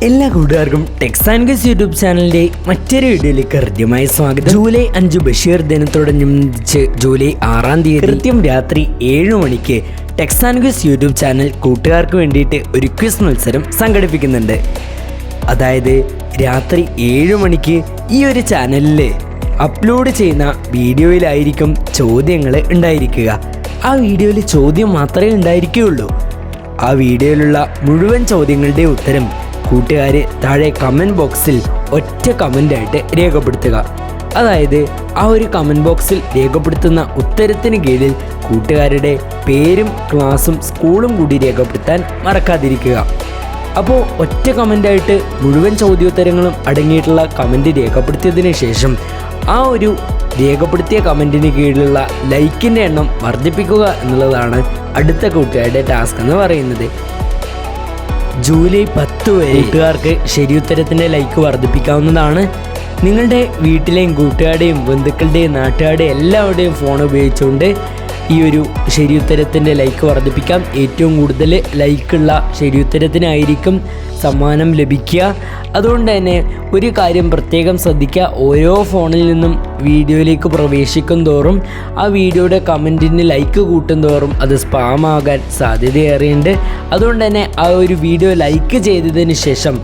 എല്ലാ കൂട്ടുകാർക്കും Tex and Gus YouTube ചാനലിൻ്റെ മറ്റൊരു വീഡിയോയിലേക്ക് ഹൃദ്യമായ സ്വാഗതം. ജൂലൈ 5 ബഷീർ ദിനത്തോടനുബന്ധിച്ച് ജൂലൈ 6 തീയതി കൃത്യം രാത്രി 7 മണിക്ക് Tex and Gus YouTube channel കൂട്ടുകാർക്ക് വേണ്ടിയിട്ട് ഒരു ക്വിസ് മത്സരം സംഘടിപ്പിക്കുന്നുണ്ട്. അതായത് രാത്രി 7 മണിക്ക് ഈ ഒരു ചാനലിൽ അപ്ലോഡ് ചെയ്യുന്ന വീഡിയോയിലായിരിക്കും ചോദ്യങ്ങൾ ഉണ്ടായിരിക്കുക. ആ വീഡിയോയിൽ ചോദ്യം മാത്രമേ ഉണ്ടായിരിക്കുകയുള്ളൂ. ആ വീഡിയോയിലുള്ള മുഴുവൻ ചോദ്യങ്ങളുടെ ഉത്തരം കൂട്ടുകാർ താഴെ കമൻറ്റ് ബോക്സിൽ ഒറ്റ കമൻ്റായിട്ട് രേഖപ്പെടുത്തുക. അതായത് ആ ഒരു കമൻറ്റ് ബോക്സിൽ രേഖപ്പെടുത്തുന്ന ഉത്തരത്തിന് കീഴിൽ കൂട്ടുകാരുടെ പേരും ക്ലാസ്സും സ്കൂളും കൂടി രേഖപ്പെടുത്താൻ മറക്കാതിരിക്കുക. അപ്പോൾ ഒറ്റ കമൻ്റായിട്ട് മുഴുവൻ ചോദ്യോത്തരങ്ങളും അടങ്ങിയിട്ടുള്ള കമൻറ്റ് രേഖപ്പെടുത്തിയതിന് ശേഷം ആ ഒരു രേഖപ്പെടുത്തിയ കമൻറ്റിന് കീഴിലുള്ള ലൈക്കിൻ്റെ എണ്ണം വർദ്ധിപ്പിക്കുക എന്നുള്ളതാണ് അടുത്ത കൂട്ടുകാരുടെ ടാസ്ക് എന്ന് പറയുന്നത്. ജൂലൈ 10 വരെ കൂട്ടുകാർക്ക് ശരിയുത്തരത്തിൻ്റെ ലൈക്ക് വർദ്ധിപ്പിക്കാവുന്നതാണ്. നിങ്ങളുടെ വീട്ടിലെയും കൂട്ടുകാരുടെയും ബന്ധുക്കളുടെയും നാട്ടുകാരുടെയും എല്ലാവരുടെയും ഫോൺ ഉപയോഗിച്ചുകൊണ്ട് ഈ ഒരു ശരിയുത്തരത്തിൻ്റെ ലൈക്ക് വർദ്ധിപ്പിക്കാം. ഏറ്റവും കൂടുതൽ ലൈക്കുള്ള ശരിയുത്തരത്തിനായിരിക്കും സമ്മാനം ലഭിക്കുക. അതുകൊണ്ട് തന്നെ ഒരു കാര്യം പ്രത്യേകം ശ്രദ്ധിക്കുക. ഓരോ ഫോണിൽ നിന്നും വീഡിയോയിലേക്ക് പ്രവേശിക്കും തോറും ആ വീഡിയോയുടെ കമൻറ്റിന് ലൈക്ക് കൂട്ടും തോറും അത് സ്പാം ആകാൻ സാധ്യതയേറെയുണ്ട്. അതുകൊണ്ട് തന്നെ ആ ഒരു വീഡിയോ ലൈക്ക് ചെയ്തതിന് ശേഷം,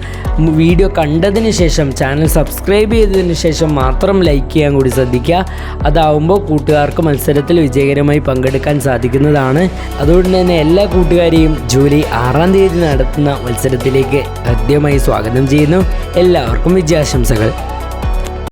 വീഡിയോ കണ്ടതിന് ശേഷം, ചാനൽ സബ്സ്ക്രൈബ് ചെയ്തതിന് ശേഷം മാത്രം ലൈക്ക് ചെയ്യാൻ കൂടി ശ്രദ്ധിക്കുക. അതാവുമ്പോൾ കൂട്ടുകാർക്ക് മത്സരത്തിൽ വിജയകരമായി പങ്കെടുക്കാൻ സാധിക്കുന്നതാണ്. അതുകൊണ്ട് തന്നെ എല്ലാ കൂട്ടുകാരെയും ജൂലൈ 6 തീയതി നടത്തുന്ന മത്സരത്തിലേക്ക് ഹൃദ്യമായി സ്വാഗതം ചെയ്യുന്നു. എല്ലാവർക്കും വിജയാശംസകൾ.